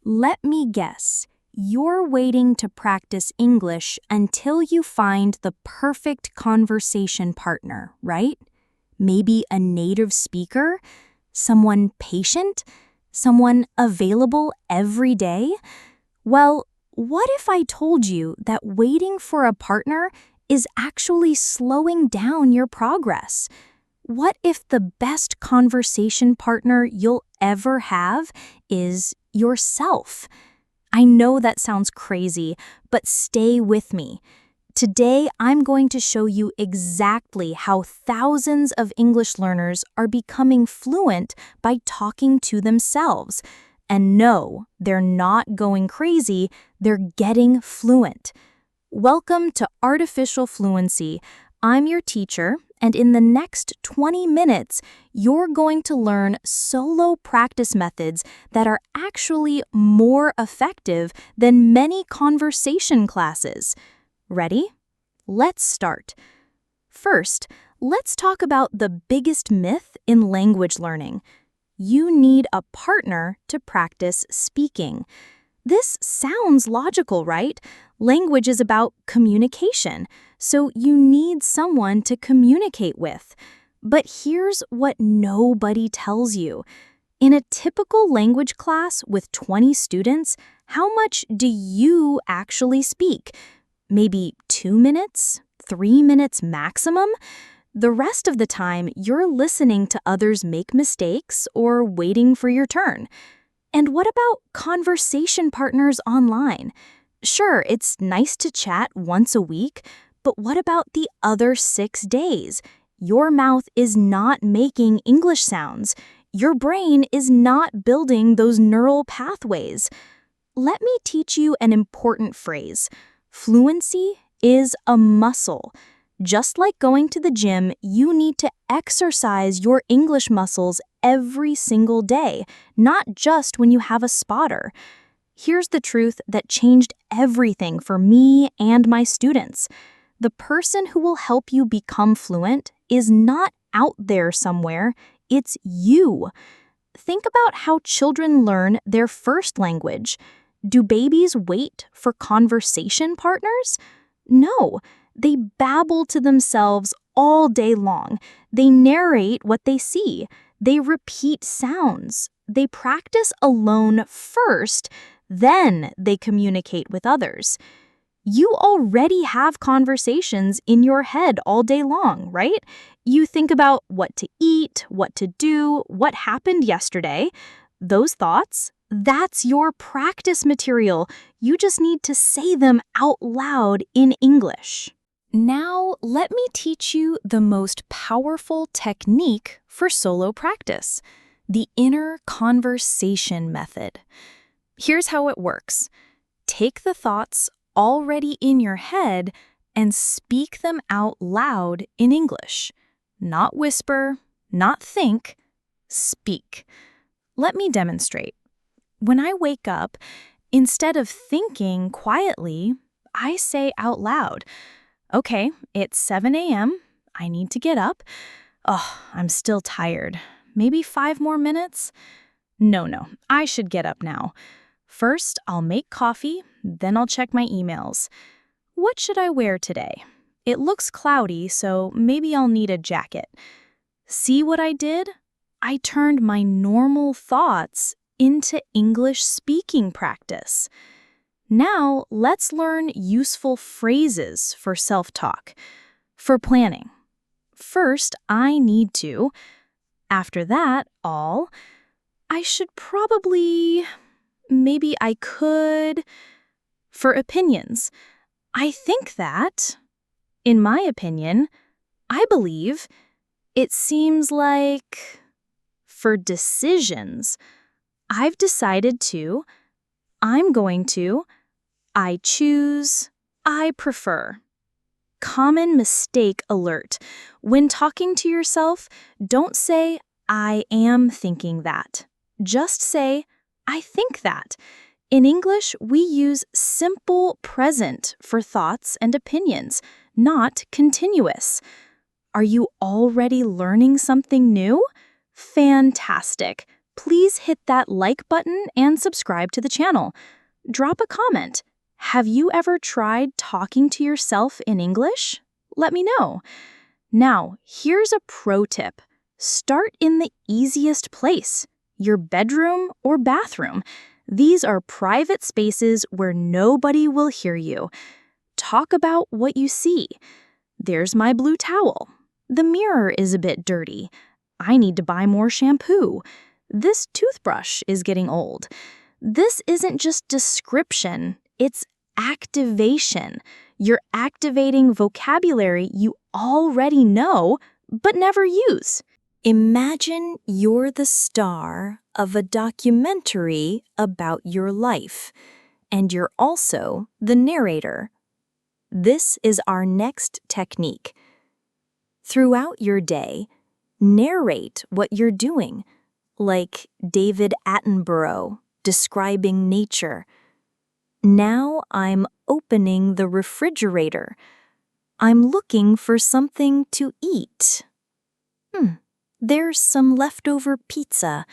Let me guess. You're waiting to practice English until you find the perfect conversation partner, right? Maybe a native speaker? Someone patient? Someone available every day? Well, what if I told you that waiting for a partner is actually slowing down your progress? What if the best conversation partner you'll ever have is yourself? I know that sounds crazy, but stay with me. Today, I'm going to show you exactly how thousands of English learners are becoming fluent by talking to themselves. And no, they're not going crazy, they're getting fluent. Welcome to Artificial Fluency. I'm your teacher, and in the next 20 minutes, you're going to learn solo practice methods that are actually more effective than many conversation classes. Ready? Let's start. First, let's talk about the biggest myth in language learning. You need a partner to practice speaking. This sounds logical, right? Language is about communication, so you need someone to communicate with. But here's what nobody tells you. In a typical language class with 20 students, how much do you actually speak? Maybe 2 minutes? 3 minutes maximum? The rest of the time, you're listening to others make mistakes or waiting for your turn. And what about conversation partners online? Sure, it's nice to chat once a week, but what about the other 6 days? Your mouth is not making English sounds. Your brain is not building those neural pathways. Let me teach you an important phrase. Fluency is a muscle. Just like going to the gym, you need to exercise your English muscles every single day, not just when you have a spotter. Here's the truth that changed everything for me and my students. The person who will help you become fluent is not out there somewhere, it's you. Think about how children learn their first language. Do babies wait for conversation partners? No. They babble to themselves all day long. They narrate what they see. They repeat sounds. They practice alone first, then they communicate with others. You already have conversations in your head all day long, right? You think about what to eat, what to do, what happened yesterday. Those thoughts, that's your practice material. You just need to say them out loud in English. Now, let me teach you the most powerful technique for solo practice, the inner conversation method. Here's how it works. Take the thoughts already in your head and speak them out loud in English. Not whisper, not think, speak. Let me demonstrate. When I wake up, instead of thinking quietly, I say out loud, okay, it's 7 a.m. I need to get up. Oh, I'm still tired. Maybe 5 more minutes? No, I should get up now. First, I'll make coffee, then I'll check my emails. What should I wear today? It looks cloudy, so maybe I'll need a jacket. See what I did? I turned my normal thoughts into English speaking practice. Now, let's learn useful phrases for self-talk. For planning. First, I need to. After that, I should probably, maybe I could. For opinions. I think that. In my opinion. I believe. It seems like. For decisions. I've decided to. I'm going to. I choose, I prefer. Common mistake alert. When talking to yourself, don't say, I am thinking that. Just say, I think that. In English, we use simple present for thoughts and opinions, not continuous. Are you already learning something new? Fantastic. please hit that like button and subscribe to the channel. Drop a comment. Have you ever tried talking to yourself in English? Let me know. Now, here's a pro tip. Start in the easiest place, your bedroom or bathroom. These are private spaces where nobody will hear you. Talk about what you see. There's my blue towel. The mirror is a bit dirty. I need to buy more shampoo. This toothbrush is getting old. This isn't just description, it's activation. You're activating vocabulary you already know but never use. Imagine you're the star of a documentary about your life, and you're also the narrator. This is our next technique. Throughout your day, narrate what you're doing, like David Attenborough describing nature. Now I'm opening the refrigerator. I'm looking for something to eat. There's some leftover pizza,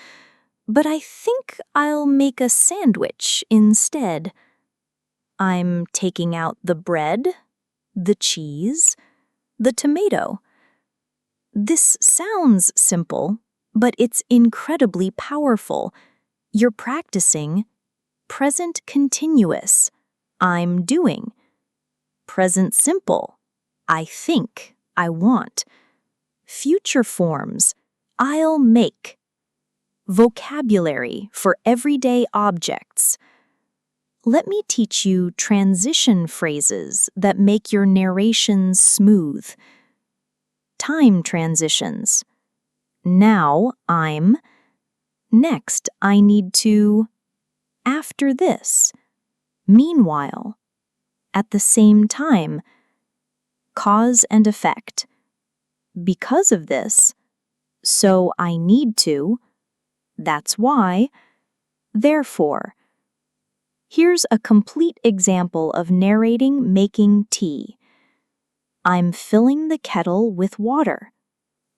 but I think I'll make a sandwich instead. I'm taking out the bread, the cheese, the tomato. This sounds simple, but it's incredibly powerful. You're practicing present continuous, I'm doing. Present simple, I think, I want. Future forms, I'll make. Vocabulary for everyday objects. Let me teach you transition phrases that make your narration smooth. Time transitions. Now I'm. Next I need to. After this. Meanwhile. At the same time. Cause and effect. Because of this. So I need to. That's why. Therefore. Here's a complete example of narrating making tea. I'm filling the kettle with water.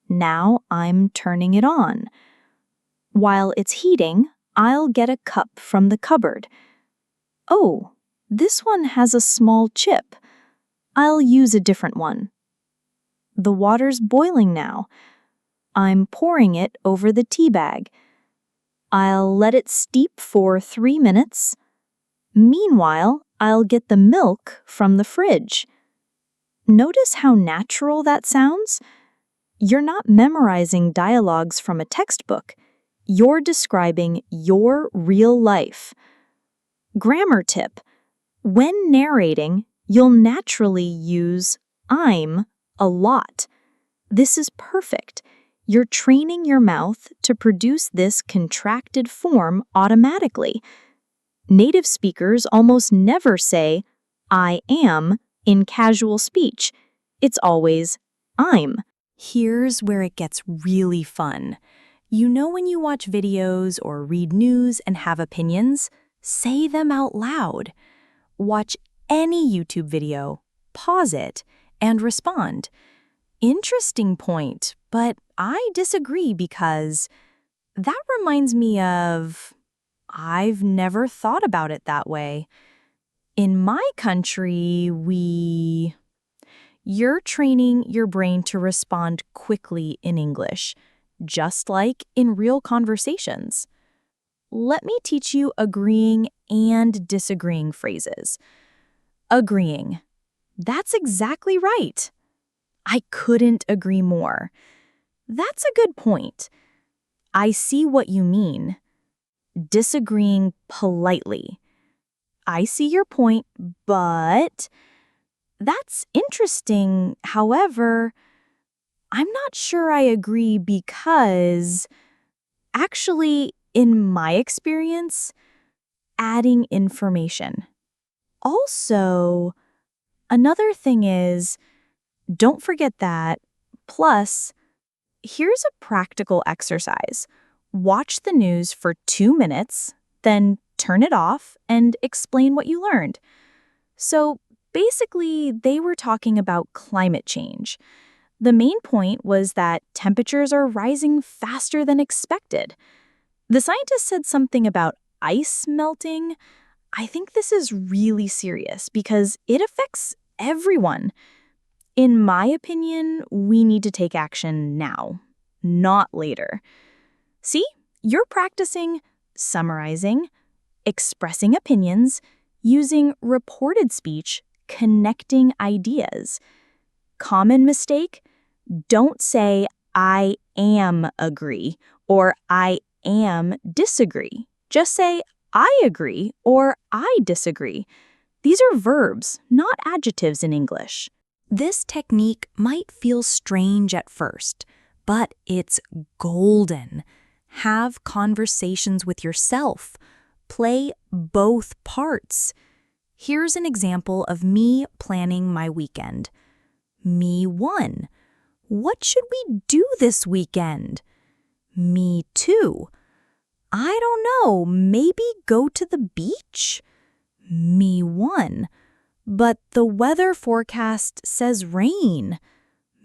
Now I'm turning it on. While it's heating, I'll get a cup from the cupboard. Oh, this one has a small chip. I'll use a different one. The water's boiling now. I'm pouring it over the tea bag. I'll let it steep for 3 minutes. Meanwhile, I'll get the milk from the fridge. Notice how natural that sounds? You're not memorizing dialogues from a textbook. You're describing your real life. Grammar tip. When narrating, you'll naturally use I'm a lot. This is perfect. You're training your mouth to produce this contracted form automatically. Native speakers almost never say, I am, in casual speech. It's always, I'm. Here's where it gets really fun. You know when you watch videos or read news and have opinions? Say them out loud. Watch any YouTube video, pause it, and respond. Interesting point, but I disagree because that reminds me of... I've never thought about it that way. In my country, You're training your brain to respond quickly in English, just like in real conversations. Let me teach you agreeing and disagreeing phrases. Agreeing. That's exactly right. I couldn't agree more. That's a good point. I see what you mean. Disagreeing politely. I see your point, but that's interesting. However, I'm not sure I agree because actually, in my experience, adding information. Also, another thing is, don't forget that. Plus, here's a practical exercise. Watch the news for 2 minutes, then turn it off and explain what you learned. So basically, they were talking about climate change. The main point was that temperatures are rising faster than expected. The scientist said something about ice melting. I think this is really serious because it affects everyone. In my opinion, we need to take action now, not later. See, you're practicing summarizing, expressing opinions, using reported speech, connecting ideas. Common mistake: don't say I am agree or I am disagree. Just say I agree or I disagree. These are verbs, not adjectives in English. This technique might feel strange at first, but it's golden. Have conversations with yourself. Play both parts. Here's an example of me planning my weekend. Me 1. What should we do this weekend? Me 2. I don't know, maybe go to the beach? Me 1. But the weather forecast says rain.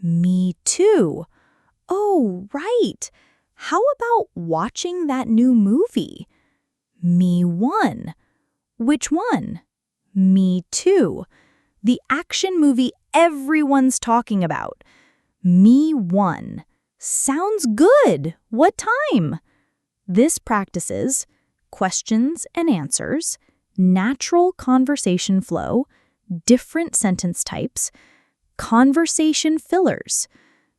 Me 2. Oh, right. How about watching that new movie? Me 1. Which one? Me 2. The action movie everyone's talking about. Me 1. Sounds good. What time? This practices questions and answers, natural conversation flow, different sentence types, conversation fillers.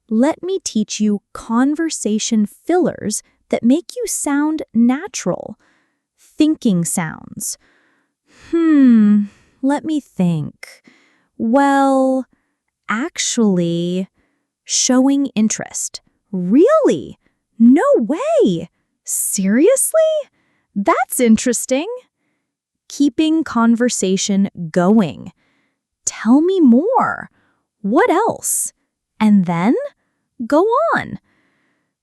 Let me teach you conversation fillers that make you sound natural. Thinking sounds. Let me think. Well, actually, showing interest. Really? No way! Seriously? That's interesting. Keeping conversation going. Tell me more. What else? And then go on.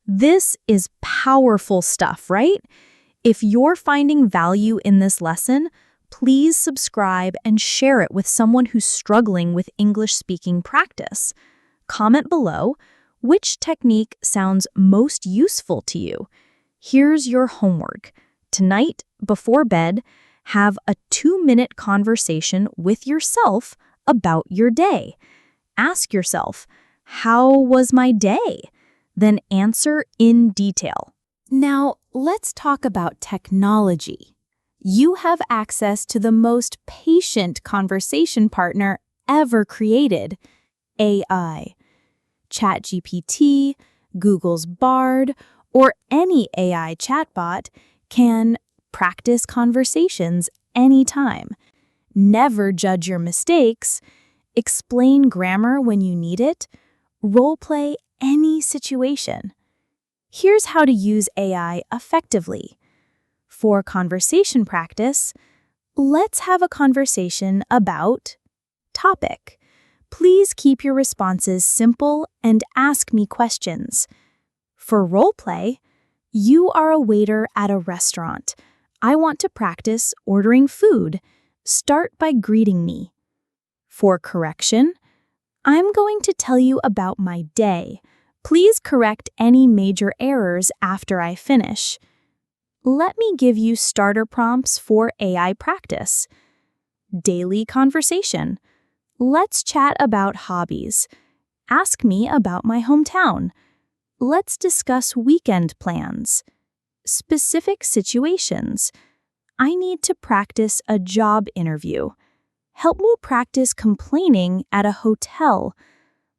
This is powerful stuff, right? If you're finding value in this lesson, please subscribe and share it with someone who's struggling with English speaking practice. Comment below which technique sounds most useful to you. Here's your homework. Tonight, before bed, have a 2-minute conversation with yourself about your day. Ask yourself, how was my day? Then answer in detail. Now, let's talk about technology. You have access to the most patient conversation partner ever created, AI. ChatGPT, Google's Bard, or any AI chatbot can practice conversations anytime. Never judge your mistakes. Explain grammar when you need it. Role-play any situation. Here's how to use AI effectively. For conversation practice, let's have a conversation about topic. Please keep your responses simple and ask me questions. For role-play, you are a waiter at a restaurant. I want to practice ordering food. Start by greeting me. For correction, I'm going to tell you about my day. Please correct any major errors after I finish. Let me give you starter prompts for AI practice. Daily conversation. Let's chat about hobbies. Ask me about my hometown. Let's discuss weekend plans. Specific situations. I need to practice a job interview. Help me practice complaining at a hotel.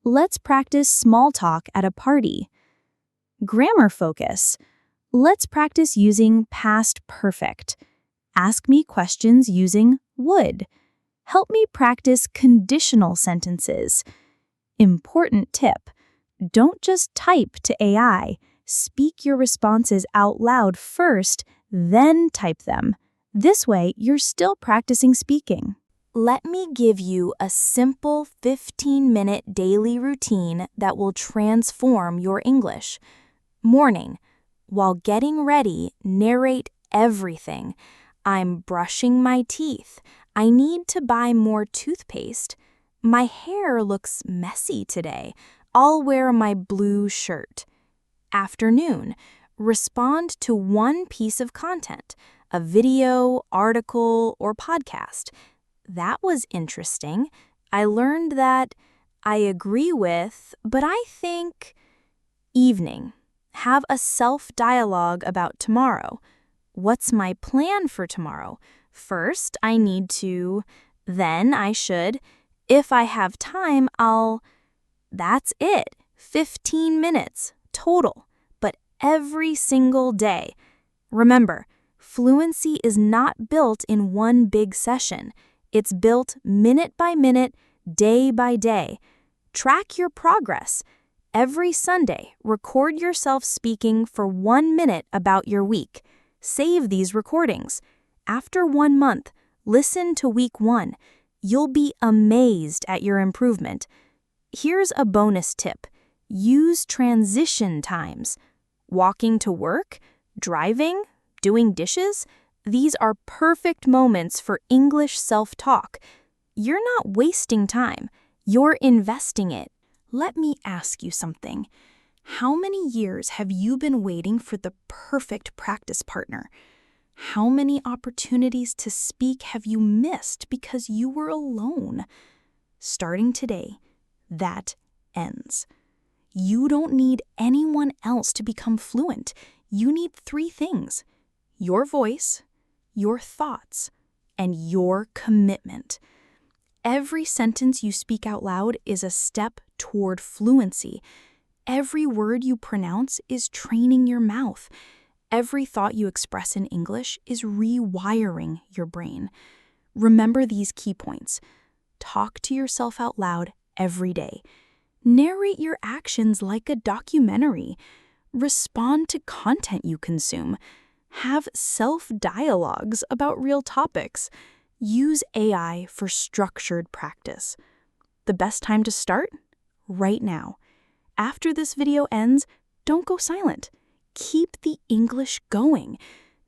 Let's practice small talk at a party. Grammar focus. Let's practice using past perfect. Ask me questions using would. Help me practice conditional sentences. Important tip: don't just type to AI. Speak your responses out loud first, then type them. This way, you're still practicing speaking. Let me give you a simple 15-minute daily routine that will transform your English. Morning. While getting ready, narrate everything. I'm brushing my teeth. I need to buy more toothpaste. My hair looks messy today. I'll wear my blue shirt. Afternoon. Respond to one piece of content, a video, article, or podcast. That was interesting. I learned that I agree with, but I think. Evening. Have a self-dialogue about tomorrow. What's my plan for tomorrow? First, I need to. Then I should. If I have time, I'll. That's it. 15 minutes total, but every single day. Remember, fluency is not built in one big session. It's built minute by minute, day by day. Track your progress. Every Sunday, record yourself speaking for 1 minute about your week. Save these recordings. After 1 month, listen to week 1. You'll be amazed at your improvement. Here's a bonus tip. Use transition times. Walking to work, driving, doing dishes. These are perfect moments for English self-talk. You're not wasting time. You're investing it. Let me ask you something. How many years have you been waiting for the perfect practice partner? How many opportunities to speak have you missed because you were alone? Starting today, that ends. You don't need anyone else to become fluent. You need 3 things: your voice, your thoughts, and your commitment. Every sentence you speak out loud is a step toward fluency. Every word you pronounce is training your mouth. Every thought you express in English is rewiring your brain. Remember these key points. Talk to yourself out loud every day. Narrate your actions like a documentary. Respond to content you consume. Have self-dialogues about real topics. Use AI for structured practice. The best time to start? Right now. After this video ends, don't go silent. Keep the English going.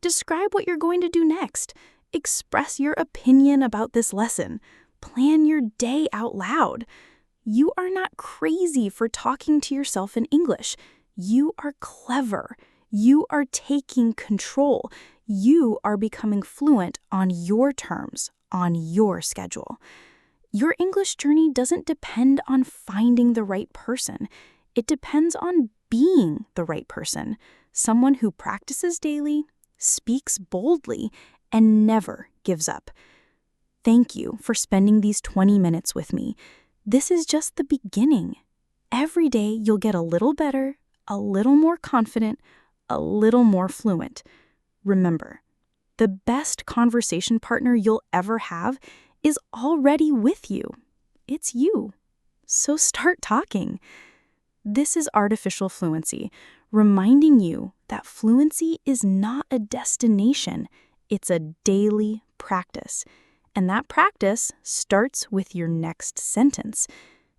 Describe what you're going to do next. Express your opinion about this lesson. Plan your day out loud. You are not crazy for talking to yourself in English. You are clever. You are taking control. You are becoming fluent on your terms, on your schedule. Your English journey doesn't depend on finding the right person. It depends on being the right person, someone who practices daily, speaks boldly, and never gives up. Thank you for spending these 20 minutes with me. This is just the beginning. Every day you'll get a little better, a little more confident, a little more fluent. Remember, the best conversation partner you'll ever have is already with you. It's you. So start talking. This is Artificial Fluency, reminding you that fluency is not a destination, it's a daily practice. And that practice starts with your next sentence.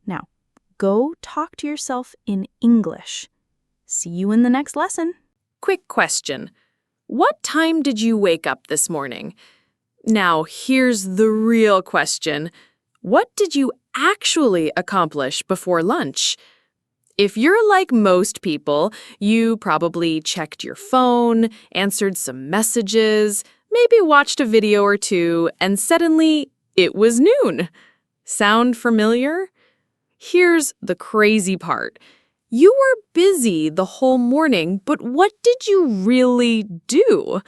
Now, go talk to yourself in English. See you in the next lesson. Quick question. What time did you wake up this morning? Now, here's the real question. What did you actually accomplish before lunch? If you're like most people, you probably checked your phone, answered some messages, maybe watched a video or two, and suddenly it was noon. Sound familiar? Here's the crazy part. You were busy the whole morning, but what did you really do?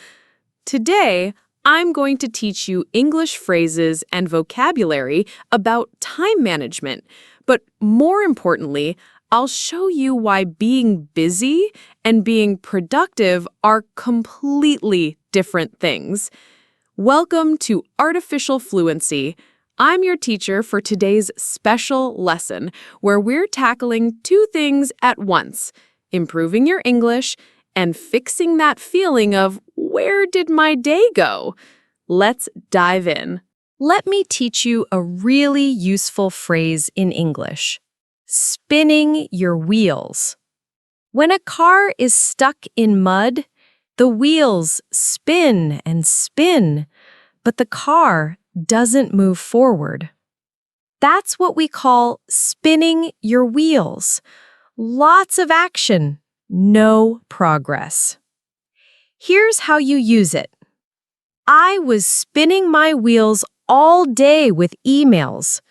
Today, I'm going to teach you English phrases and vocabulary about time management, but more importantly, I'll show you why being busy and being productive are completely different things. Welcome to Artificial Fluency. I'm your teacher for today's special lesson, where we're tackling 2 things at once: improving your English and fixing that feeling of, where did my day go? Let's dive in. Let me teach you a really useful phrase in English. Spinning your wheels. When a car is stuck in mud, the wheels spin and spin, but the car doesn't move forward. That's what we call spinning your wheels. Lots of action, no progress. Here's how you use it. I was spinning my wheels all day with emails.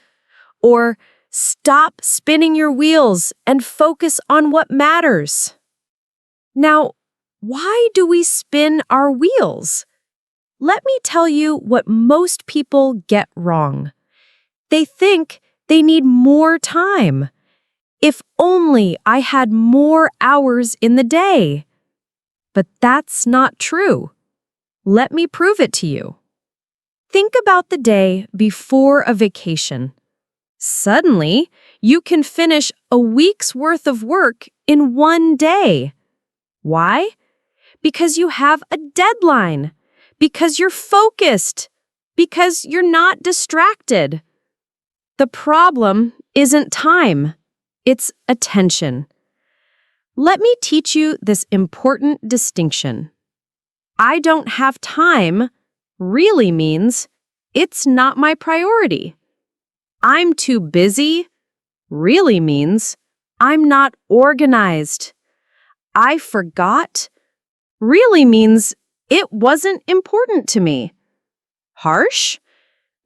Or stop spinning your wheels and focus on what matters. Now, why do we spin our wheels? Let me tell you what most people get wrong. They think they need more time. If only I had more hours in the day. But that's not true. Let me prove it to you. Think about the day before a vacation. Suddenly, you can finish a week's worth of work in one day. Why? Because you have a deadline. Because you're focused. Because you're not distracted. The problem isn't time. It's attention. Let me teach you this important distinction. I don't have time really means it's not my priority. I'm too busy really means I'm not organized. I forgot really means it wasn't important to me. Harsh?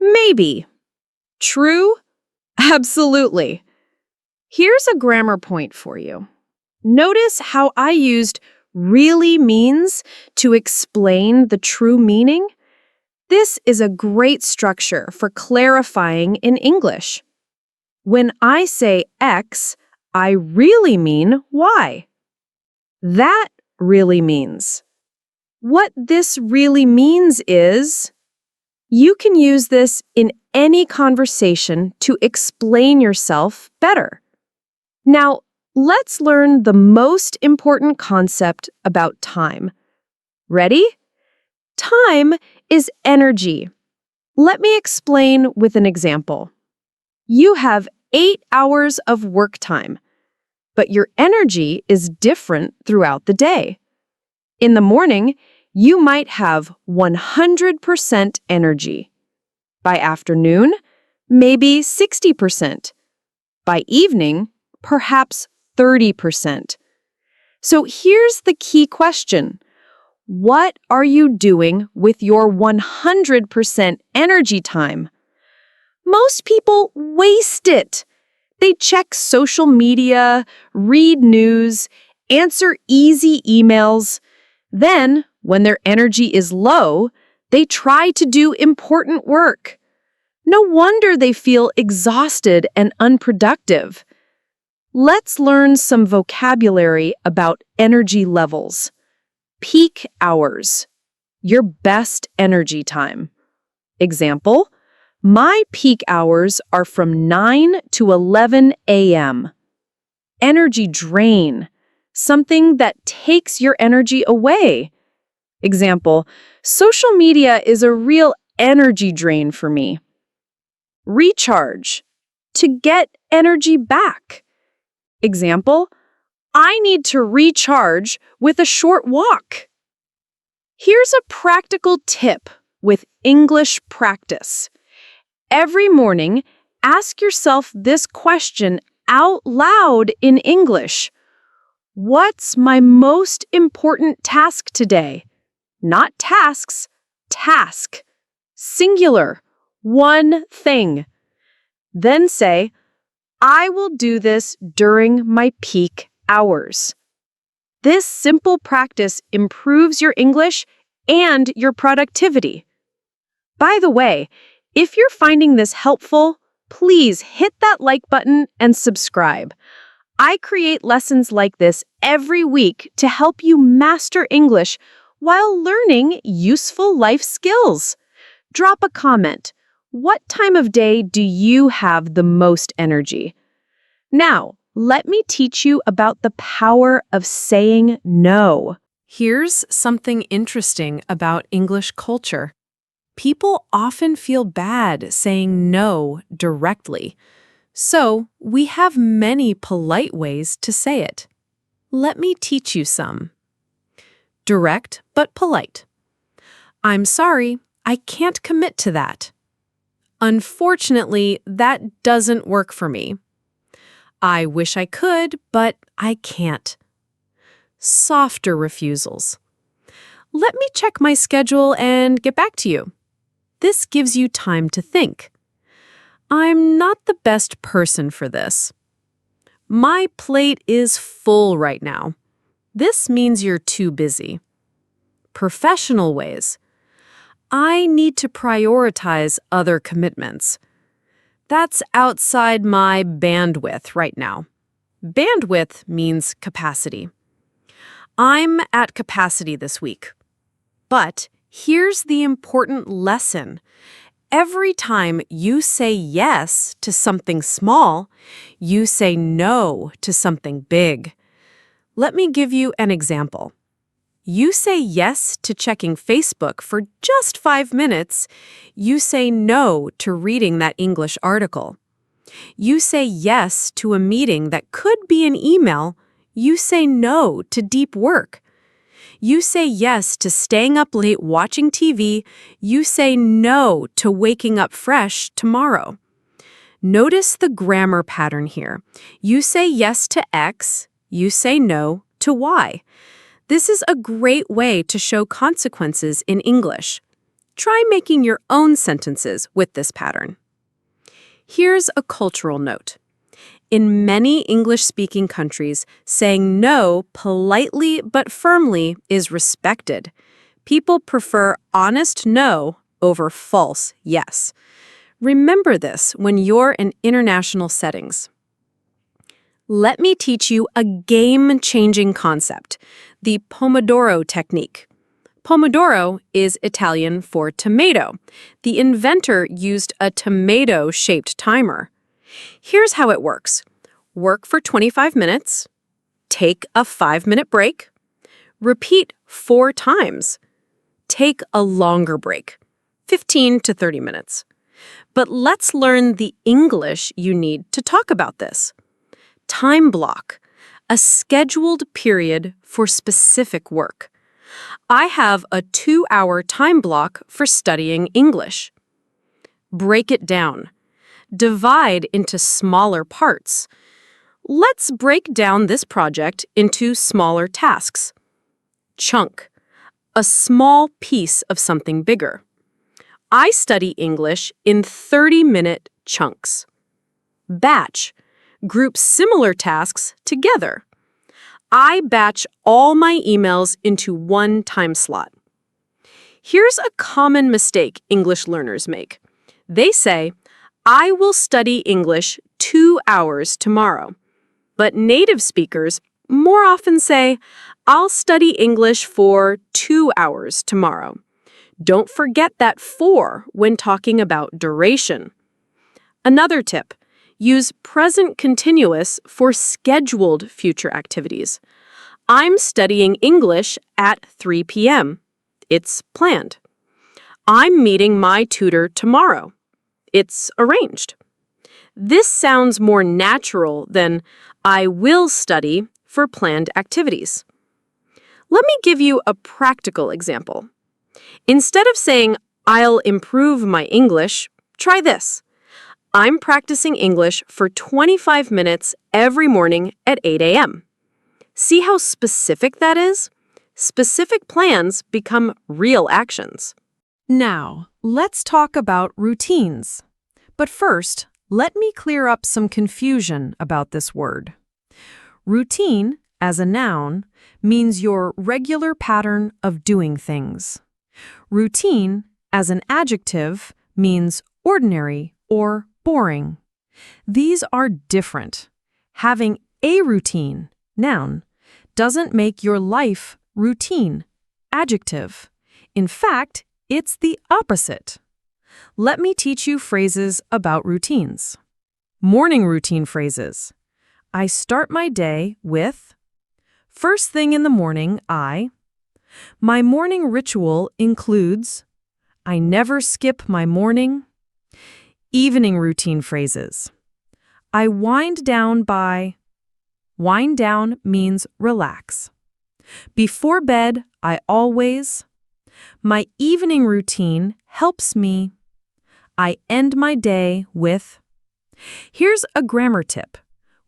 Maybe. True? Absolutely. Here's a grammar point for you. Notice how I used really means to explain the true meaning? This is a great structure for clarifying in English. When I say X, I really mean Y. That really means. What this really means is, you can use this in any conversation to explain yourself better. Now, let's learn the most important concept about time. Ready? Time is energy. Let me explain with an example. You have 8 hours of work time, but your energy is different throughout the day. In the morning, you might have 100% energy. By afternoon, maybe 60%. By evening, perhaps 30%. So here's the key question. What are you doing with your 100% energy time? Most people waste it. They check social media, read news, answer easy emails. Then, when their energy is low, they try to do important work. No wonder they feel exhausted and unproductive. Let's learn some vocabulary about energy levels. Peak hours, your best energy time. Example, my peak hours are from 9 to 11 a.m. Energy drain, something that takes your energy away. Example, social media is a real energy drain for me. Recharge, to get energy back. Example, I need to recharge with a short walk. Here's a practical tip with English practice. Every morning, ask yourself this question out loud in English. What's my most important task today? Not tasks, task. Singular, one thing. Then say, I will do this during my peak hours. This simple practice improves your English and your productivity. By the way, if you're finding this helpful, please hit that like button and subscribe. I create lessons like this every week to help you master English while learning useful life skills. Drop a comment. What time of day do you have the most energy? Now, let me teach you about the power of saying no. Here's something interesting about English culture. People often feel bad saying no directly. So, we have many polite ways to say it. Let me teach you some. Direct but polite. I'm sorry, I can't commit to that. Unfortunately, that doesn't work for me. I wish I could, but I can't. softer refusals. Let me check my schedule and get back to you. This gives you time to think. I'm not the best person for this. My plate is full right now. This means you're too busy. Professional ways. I need to prioritize other commitments. That's outside my bandwidth right now. Bandwidth means capacity. I'm at capacity this week. But here's the important lesson. Every time you say yes to something small, you say no to something big. Let me give you an example. You say yes to checking Facebook for just 5 minutes. You say no to reading that English article. You say yes to a meeting that could be an email. You say no to deep work. You say yes to staying up late watching TV. You say no to waking up fresh tomorrow. Notice the grammar pattern here. You say yes to X. You say no to Y. This is a great way to show consequences in English. Try making your own sentences with this pattern. Here's a cultural note. In many English-speaking countries, saying no politely but firmly is respected. People prefer honest no over false yes. Remember this when you're in international settings. Let me teach you a game-changing concept, the Pomodoro technique. Pomodoro is Italian for tomato. The inventor used a tomato-shaped timer. Here's how it works. Work for 25 minutes. Take a 5-minute break. Repeat 4 times. Take a longer break, 15 to 30 minutes. But let's learn the English you need to talk about this. Time block, a scheduled period for specific work. I have a 2-hour time block for studying English. Break it down. Divide into smaller parts. Let's break down this project into smaller tasks. Chunk, a small piece of something bigger. I study English in 30-minute chunks. Batch, group similar tasks together. I batch all my emails into one time slot. Here's a common mistake English learners make. They say, I will study English 2 hours tomorrow. But native speakers more often say, I'll study English for 2 hours tomorrow. Don't forget that 4 when talking about duration. Another tip. Use present continuous for scheduled future activities. I'm studying English at 3 p.m. It's planned. I'm meeting my tutor tomorrow. It's arranged. This sounds more natural than I will study for planned activities. Let me give you a practical example. Instead of saying, I'll improve my English, try this. I'm practicing English for 25 minutes every morning at 8 a.m. See how specific that is? Specific plans become real actions. Now, let's talk about routines. But first, let me clear up some confusion about this word. Routine, as a noun, means your regular pattern of doing things. Routine, as an adjective, means ordinary or boring. These are different. Having a routine, noun, doesn't make your life routine, adjective. In fact, it's the opposite. Let me teach you phrases about routines. Morning routine phrases. I start my day with, first thing in the morning, my morning ritual includes, I never skip my morning. Evening routine phrases. I wind down by, wind down means relax. Before bed, I always, my evening routine helps me. I end my day with. Here's a grammar tip.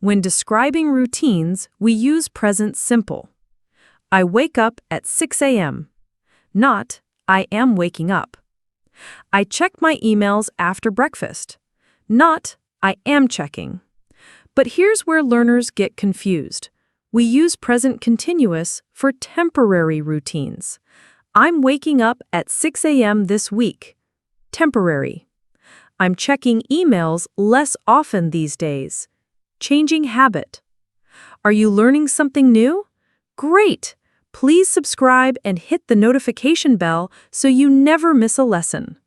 When describing routines, we use present simple. I wake up at 6 a.m. Not, I am waking up. I check my emails after breakfast. Not, I am checking. But here's where learners get confused. We use present continuous for temporary routines. I'm waking up at 6 a.m. this week. Temporary. I'm checking emails less often these days. Changing habit. Are you learning something new? Great! Please subscribe and hit the notification bell so you never miss a lesson.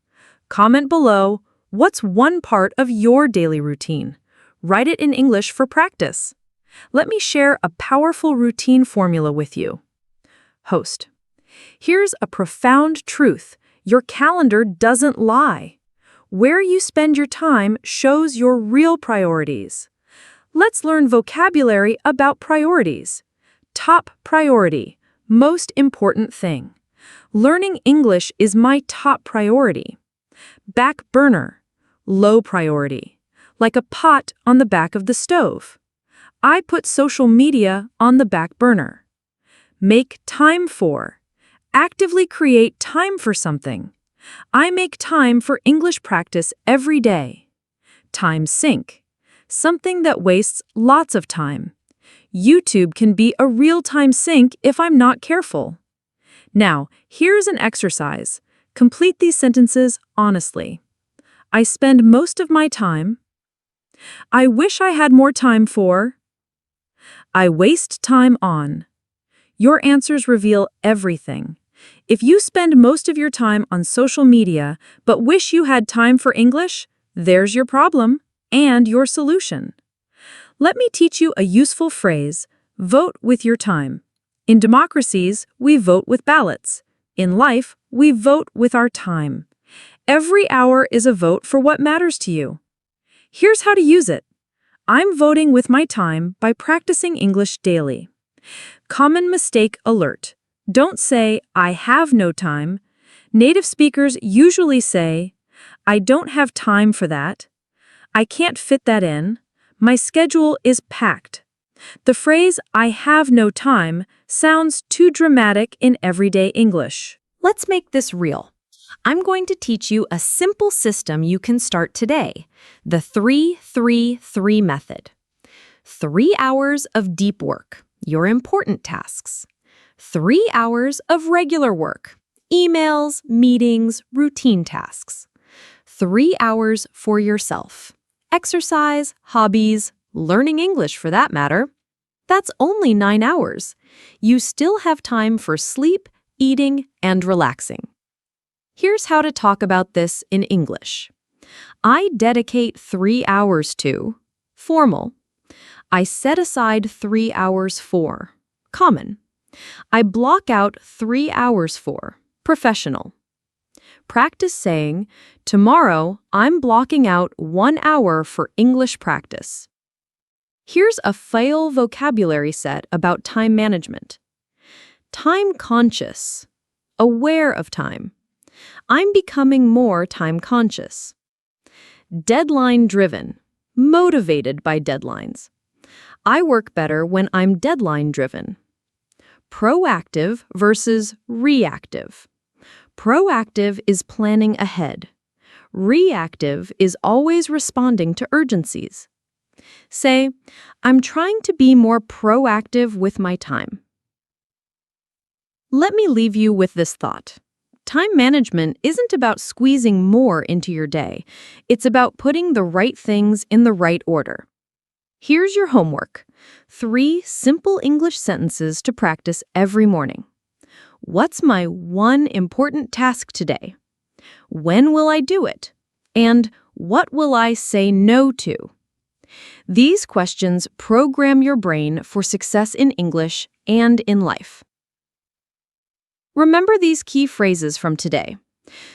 Comment below, what's one part of your daily routine? Write it in English for practice. Let me share a powerful routine formula with you. Host. Here's a profound truth. Your calendar doesn't lie. Where you spend your time shows your real priorities. Let's learn vocabulary about priorities. Top priority. Most important thing. Learning English is my top priority. Back burner. Low priority. Like a pot on the back of the stove. I put social media on the back burner. Make time for. Actively create time for something. I make time for English practice every day. Time sink. Something that wastes lots of time. YouTube can be a real-time sink if I'm not careful. Now, here's an exercise. Complete these sentences honestly. I spend most of my time. I wish I had more time for. I waste time on. Your answers reveal everything. If you spend most of your time on social media but wish you had time for English, there's your problem and your solution. Let me teach you a useful phrase. Vote with your time. In democracies, we vote with ballots. In life, we vote with our time. Every hour is a vote for what matters to you. Here's how to use it. I'm voting with my time by practicing English daily. Common mistake alert. Don't say, I have no time. Native speakers usually say, I don't have time for that. I can't fit that in. My schedule is packed. The phrase, I have no time, sounds too dramatic in everyday English. Let's make this real. I'm going to teach you a simple system you can start today, the 3-3-3 method. 3 hours of deep work, your important tasks. 3 hours of regular work, emails, meetings, routine tasks. 3 hours for yourself. Exercise, hobbies, learning English for that matter. That's only 9 hours. You still have time for sleep, eating, and relaxing. Here's how to talk about this in English. I dedicate 3 hours to formal. I set aside 3 hours for common. I block out 3 hours for professional. Practice saying, tomorrow I'm blocking out 1 hour for English practice. Here's a fail vocabulary set about time management. Time conscious. Aware of time. I'm becoming more time conscious. Deadline driven. Motivated by deadlines. I work better when I'm deadline driven. Proactive versus reactive. Proactive is planning ahead. Reactive is always responding to urgencies. Say, I'm trying to be more proactive with my time. Let me leave you with this thought. Time management isn't about squeezing more into your day. It's about putting the right things in the right order. Here's your homework. 3 simple English sentences to practice every morning. What's my one important task today? When will I do it? And what will I say no to? These questions program your brain for success in English and in life. Remember these key phrases from today.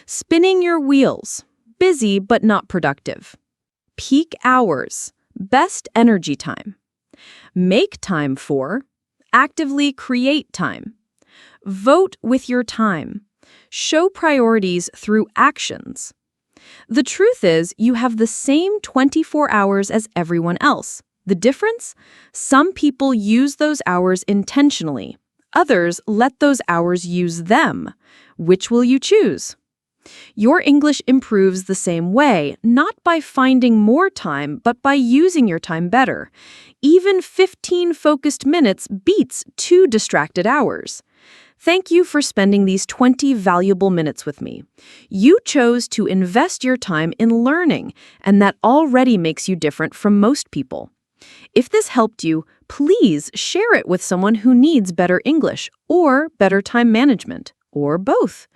Spinning your wheels, busy but not productive. Peak hours, best energy time. Make time for, actively create time. Vote with your time. Show priorities through actions. The truth is, you have the same 24 hours as everyone else. The difference? Some people use those hours intentionally. Others let those hours use them. Which will you choose? Your English improves the same way, not by finding more time, but by using your time better. Even 15 focused minutes beats 2 distracted hours. Thank you for spending these 20 valuable minutes with me. You chose to invest your time in learning, and that already makes you different from most people. If this helped you, please share it with someone who needs better English or better time management, or both.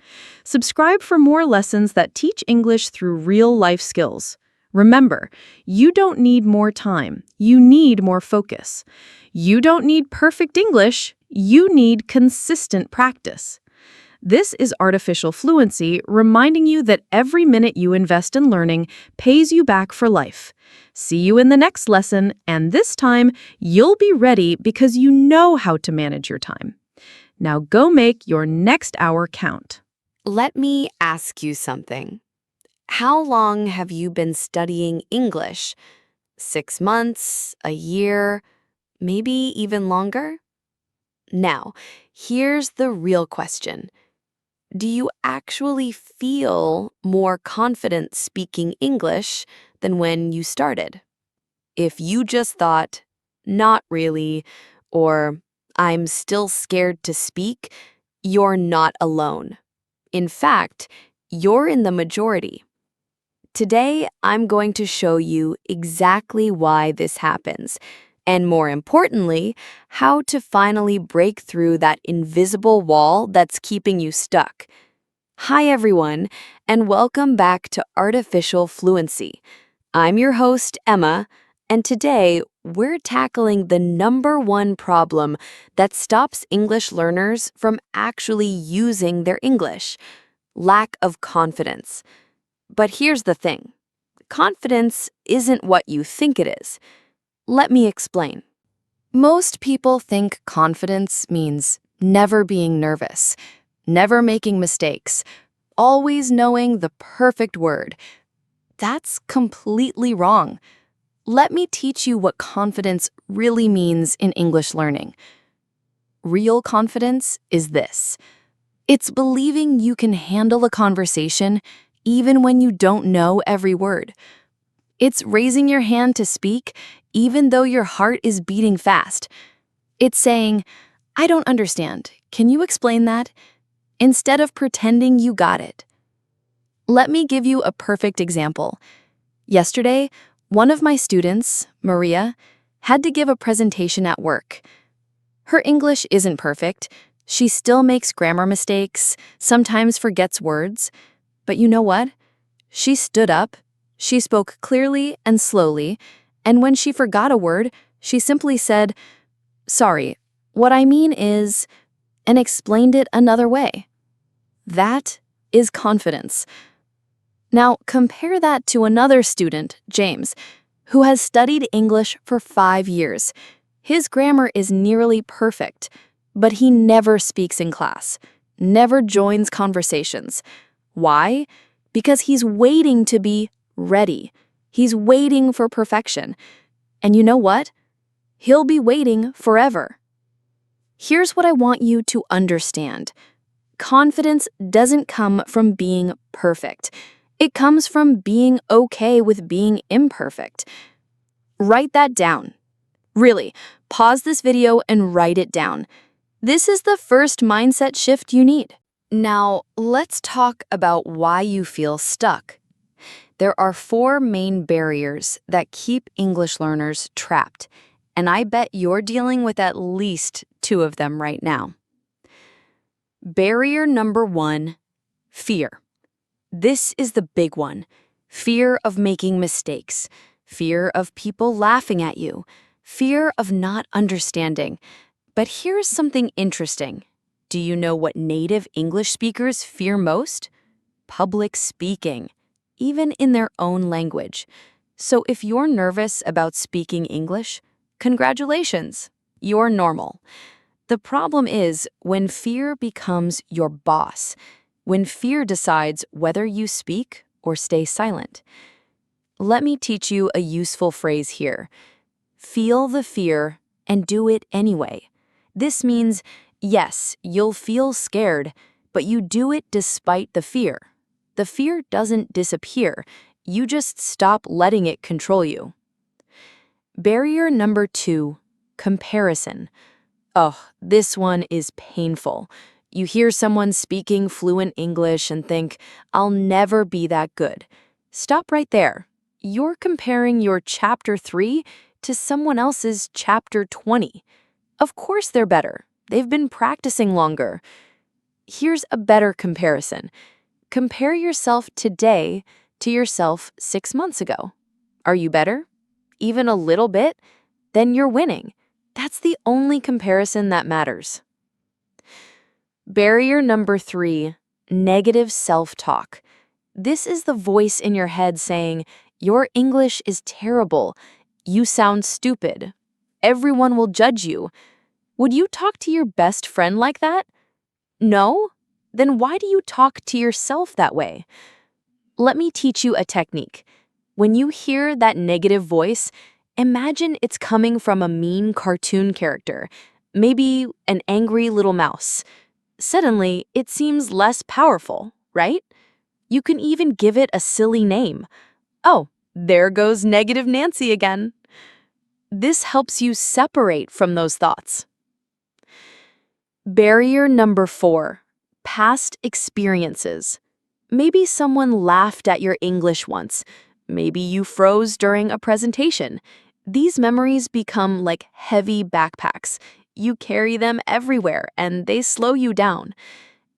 Subscribe for more lessons that teach English through real-life skills. Remember, you don't need more time. You need more focus. You don't need perfect English. You need consistent practice. This is Artificial Fluency, reminding you that every minute you invest in learning pays you back for life. See you in the next lesson, and this time, you'll be ready because you know how to manage your time. Now go make your next hour count. Let me ask you something. How long have you been studying English? 6 months, a year, maybe even longer? Now, here's the real question. Do you actually feel more confident speaking English than when you started? If you just thought, not really, or I'm still scared to speak, you're not alone. In fact, you're in the majority. Today, I'm going to show you exactly why this happens, and more importantly, how to finally break through that invisible wall that's keeping you stuck. Hi, everyone, and welcome back to Artificial Fluency. I'm your host, Emma, and today we're tackling the #1 problem that stops English learners from actually using their English: lack of confidence. But here's the thing. Confidence isn't what you think it is. Let me explain. Most people think confidence means never being nervous, never making mistakes, always knowing the perfect word. That's completely wrong. Let me teach you what confidence really means in English learning. Real confidence is this. It's believing you can handle a conversation even when you don't know every word. It's raising your hand to speak even though your heart is beating fast. It's saying, I don't understand. Can you explain that? Instead of pretending you got it. Let me give you a perfect example. Yesterday, one of my students, Maria, had to give a presentation at work. Her English isn't perfect. She still makes grammar mistakes, sometimes forgets words. But you know what? She stood up, she spoke clearly and slowly, and when she forgot a word, she simply said, "Sorry, what I mean is," and explained it another way. That is confidence. Now, compare that to another student, James, who has studied English for 5 years. His grammar is nearly perfect, but he never speaks in class, never joins conversations. Why? Because he's waiting to be ready. He's waiting for perfection. And you know what? He'll be waiting forever. Here's what I want you to understand. Confidence doesn't come from being perfect. It comes from being okay with being imperfect. Write that down. Really, pause this video and write it down. This is the first mindset shift you need. Now, let's talk about why you feel stuck. There are 4 main barriers that keep English learners trapped, and I bet you're dealing with at least 2 of them right now. Barrier number 1, fear. This is the big one. Fear of making mistakes, fear of people laughing at you, fear of not understanding. But here's something interesting. Do you know what native English speakers fear most? Public speaking, even in their own language. So if you're nervous about speaking English, congratulations, you're normal. The problem is when fear becomes your boss, when fear decides whether you speak or stay silent. Let me teach you a useful phrase here. Feel the fear and do it anyway. This means Yes, you'll feel scared, but you do it despite the fear. The fear doesn't disappear. You just stop letting it control you. Barrier number 2, comparison. Oh, this one is painful. You hear someone speaking fluent English and think, I'll never be that good. Stop right there. You're comparing your Chapter 3 to someone else's Chapter 20. Of course they're better. They've been practicing longer. Here's a better comparison. Compare yourself today to yourself 6 months ago. Are you better? Even a little bit? Then you're winning. That's the only comparison that matters. Barrier number 3, negative self-talk. This is the voice in your head saying, your English is terrible. You sound stupid. Everyone will judge you. Would you talk to your best friend like that? No? Then why do you talk to yourself that way? Let me teach you a technique. When you hear that negative voice, imagine it's coming from a mean cartoon character, maybe an angry little mouse. Suddenly, it seems less powerful, right? You can even give it a silly name. Oh, there goes negative Nancy again. This helps you separate from those thoughts. Barrier number 4, past experiences. Maybe someone laughed at your English once. Maybe you froze during a presentation. These memories become like heavy backpacks. You carry them everywhere and they slow you down.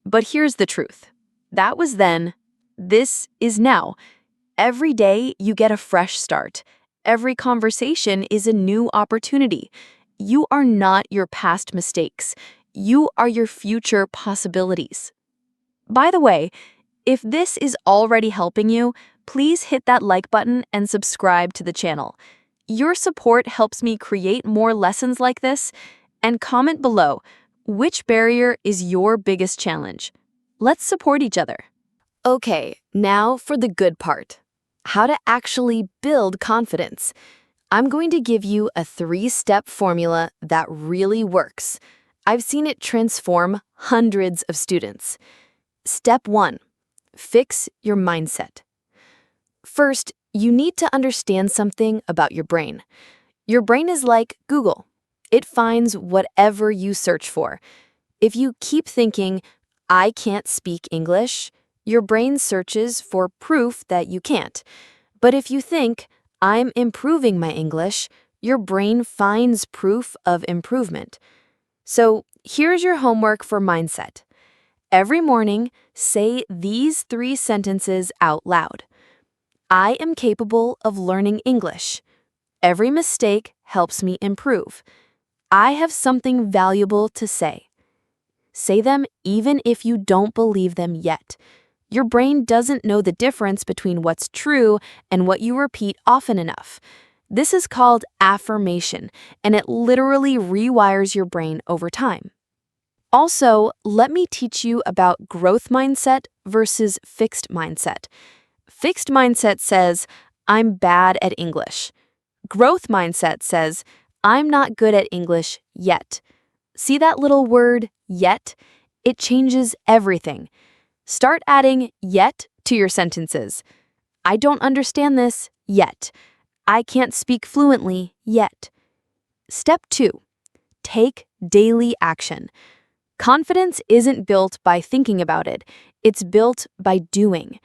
But here's the truth. That was then. This is now. Every day you get a fresh start. Every conversation is a new opportunity. You are not your past mistakes. You are your future possibilities. By the way, if this is already helping you, please hit that like button and subscribe to the channel. Your support helps me create more lessons like this, and comment below, which barrier is your biggest challenge? Let's support each other. Okay, now for the good part. How to actually build confidence. I'm going to give you a 3-step formula that really works. I've seen it transform hundreds of students. Step 1, fix your mindset. First, you need to understand something about your brain. Your brain is like Google. It finds whatever you search for. If you keep thinking, I can't speak English, your brain searches for proof that you can't. But if you think, I'm improving my English, your brain finds proof of improvement. So here's your homework for mindset. Every morning, say these 3 sentences out loud. I am capable of learning English. Every mistake helps me improve. I have something valuable to say. Say them even if you don't believe them yet. Your brain doesn't know the difference between what's true and what you repeat often enough. This is called affirmation, and it literally rewires your brain over time. Also, let me teach you about growth mindset versus fixed mindset. Fixed mindset says, I'm bad at English. Growth mindset says, I'm not good at English yet. See that little word, yet? It changes everything. Start adding yet to your sentences. I don't understand this yet. I can't speak fluently yet. Step 2, take daily action. Confidence isn't built by thinking about it. It's built by doing.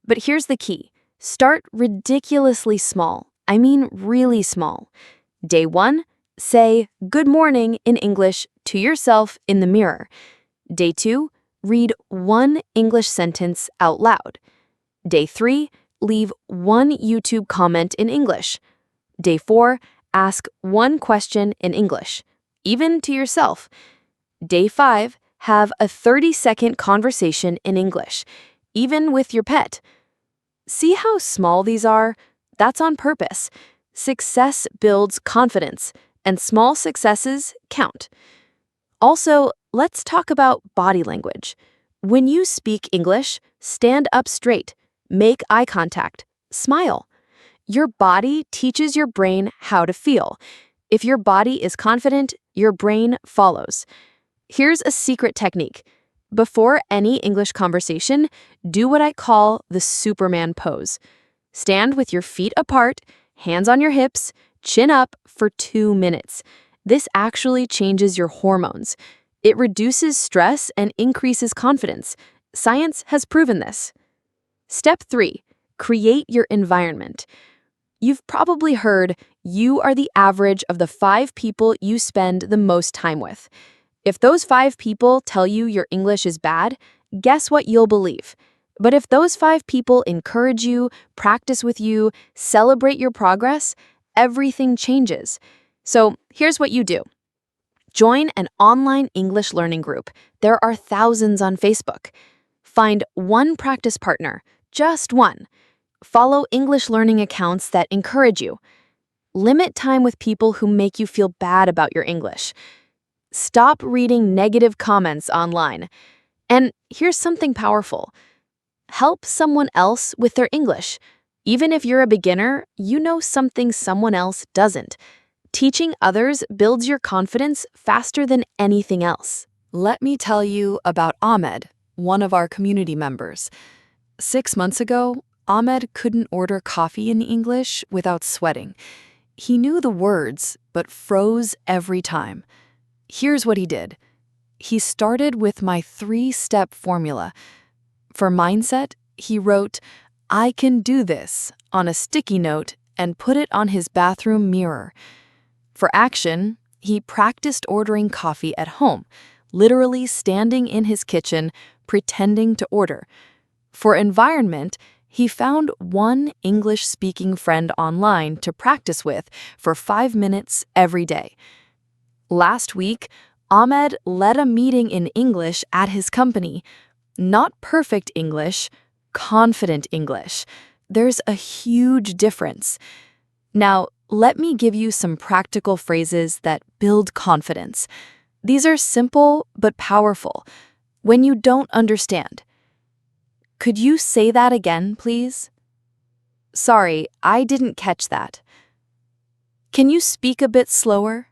But here's the key. Start ridiculously small. I mean really small. Day 1, say good morning in English to yourself in the mirror. Day 2, read 1 English sentence out loud. Day 3, leave 1 YouTube comment in English. Day 4, ask 1 question in English, even to yourself. Day 5, have a 30-second conversation in English, even with your pet. See how small these are? That's on purpose. Success builds confidence, and small successes count. Also, let's talk about body language. When you speak English, stand up straight, make eye contact, smile. Your body teaches your brain how to feel. If your body is confident, your brain follows. Here's a secret technique. Before any English conversation, do what I call the Superman pose. Stand with your feet apart, hands on your hips, chin up for 2 minutes. This actually changes your hormones. It reduces stress and increases confidence. Science has proven this. Step 3, create your environment. You've probably heard you are the average of the 5 people you spend the most time with. If those 5 people tell you your English is bad, guess what you'll believe? But if those 5 people encourage you, practice with you, celebrate your progress, everything changes. So here's what you do. Join an online English learning group. There are thousands on Facebook. Find one practice partner, just one. Follow English learning accounts that encourage you. Limit time with people who make you feel bad about your English. Stop reading negative comments online. And here's something powerful. Help someone else with their English. Even if you're a beginner, you know something someone else doesn't. Teaching others builds your confidence faster than anything else. Let me tell you about Ahmed, one of our community members. 6 months ago, Ahmed couldn't order coffee in English without sweating. He knew the words, but froze every time. Here's what he did. He started with my 3-step formula. For mindset, he wrote, "I can do this," on a sticky note and put it on his bathroom mirror. For action, he practiced ordering coffee at home, literally standing in his kitchen, pretending to order. For environment, he found one English-speaking friend online to practice with for 5 minutes every day. Last week, Ahmed led a meeting in English at his company. Not perfect English, confident English. There's a huge difference. Now, let me give you some practical phrases that build confidence. These are simple but powerful. When you don't understand. Could you say that again, please? Sorry, I didn't catch that. Can you speak a bit slower?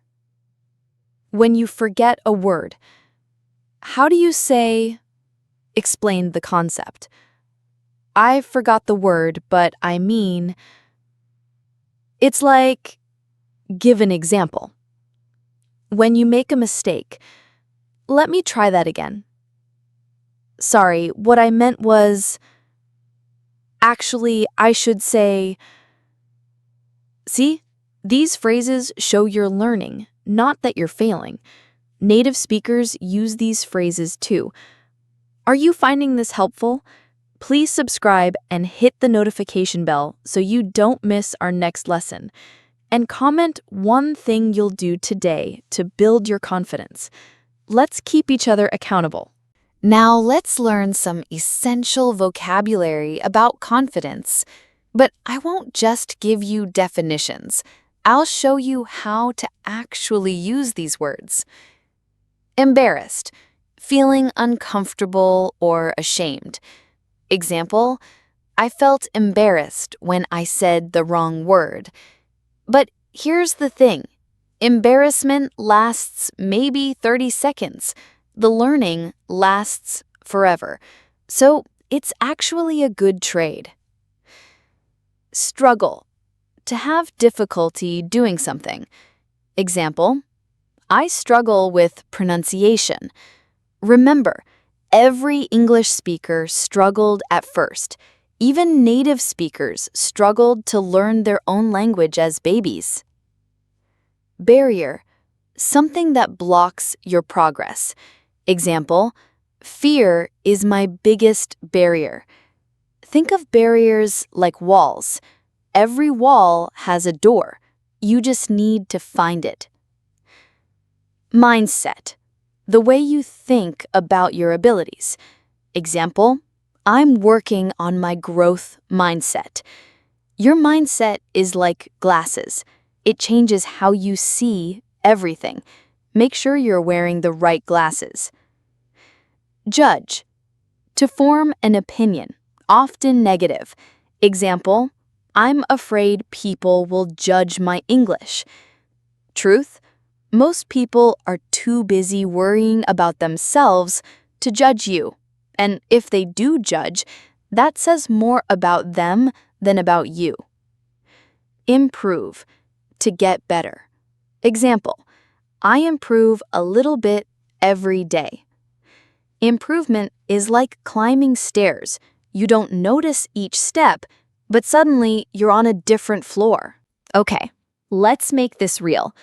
When you forget a word, how do you say, explain the concept? I forgot the word, but I mean, it's like, give an example. When you make a mistake, let me try that again. Sorry, what I meant was, actually, I should say, see, these phrases show you're learning, not that you're failing. Native speakers use these phrases too. Are you finding this helpful? Please subscribe and hit the notification bell so you don't miss our next lesson. And comment one thing you'll do today to build your confidence. Let's keep each other accountable. Now let's learn some essential vocabulary about confidence. But I won't just give you definitions. I'll show you how to actually use these words. Embarrassed, feeling uncomfortable or ashamed. Example, I felt embarrassed when I said the wrong word. But here's the thing. Embarrassment lasts maybe 30 seconds. The learning lasts forever. So it's actually a good trade. Struggle, to have difficulty doing something. Example, I struggle with pronunciation. Remember, every English speaker struggled at first. Even native speakers struggled to learn their own language as babies. Barrier, something that blocks your progress. Example, fear is my biggest barrier. Think of barriers like walls. Every wall has a door. You just need to find it. Mindset, the way you think about your abilities. Example, I'm working on my growth mindset. Your mindset is like glasses. It changes how you see everything. Make sure you're wearing the right glasses. Judge, to form an opinion, often negative. Example, I'm afraid people will judge my English. Truth, Most people are too busy worrying about themselves to judge you. And if they do judge, that says more about them than about you. Improve, to get better. Example, I improve a little bit every day. Improvement is like climbing stairs. You don't notice each step, but suddenly you're on a different floor. Okay, let's make this real.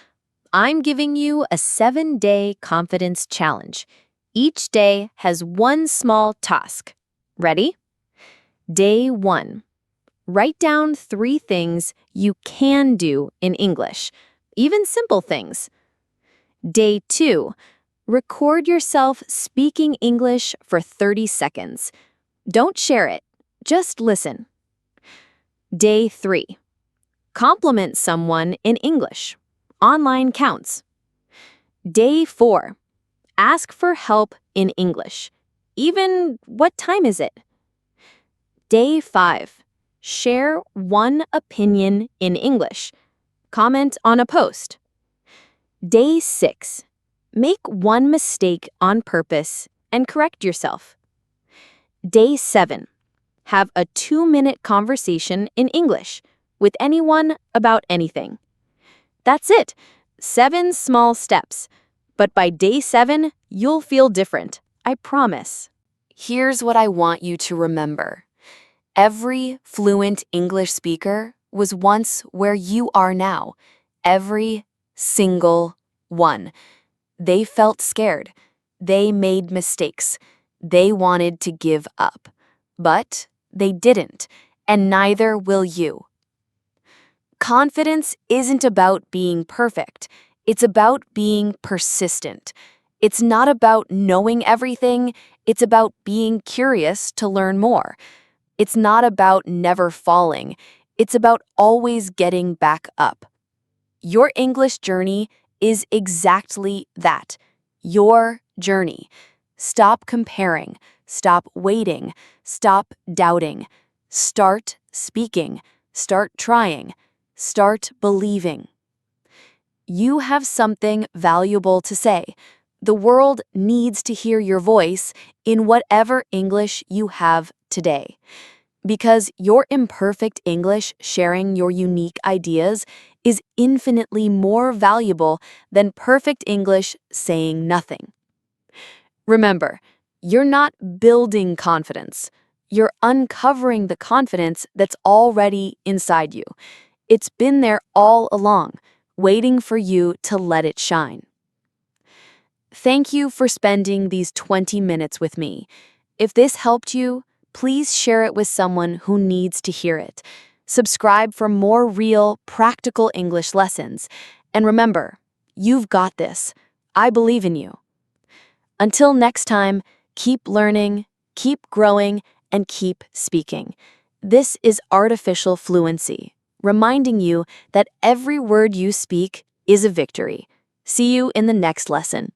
I'm giving you a 7-day confidence challenge. Each day has one small task. Ready? Day 1. Write down 3 things you can do in English, even simple things. Day 2. Record yourself speaking English for 30 seconds. Don't share it, just listen. Day 3. Compliment someone in English. Online counts. Day 4. Ask for help in English. Even, what time is it? Day 5. Share one opinion in English. Comment on a post. Day 6. Make one mistake on purpose and correct yourself. Day 7. Have a 2-minute conversation in English with anyone about anything. That's it. 7 small steps. But by day 7, you'll feel different. I promise. Here's what I want you to remember. Every fluent English speaker was once where you are now. Every single one. They felt scared. They made mistakes. They wanted to give up. But they didn't, and neither will you. Confidence isn't about being perfect. It's about being persistent. It's not about knowing everything. It's about being curious to learn more. It's not about never falling. It's about always getting back up. Your English journey is exactly that. Your journey. Stop comparing. Stop waiting. Stop doubting. Start speaking. Start trying. Start believing. You have something valuable to say. The world needs to hear your voice in whatever English you have today. Because your imperfect English sharing your unique ideas is infinitely more valuable than perfect English saying nothing. Remember, you're not building confidence. You're uncovering the confidence that's already inside you. It's been there all along, waiting for you to let it shine. Thank you for spending these 20 minutes with me. If this helped you, please share it with someone who needs to hear it. Subscribe for more real, practical English lessons. And remember, you've got this. I believe in you. Until next time, keep learning, keep growing, and keep speaking. This is Artificial Fluency, reminding you that every word you speak is a victory. See you in the next lesson.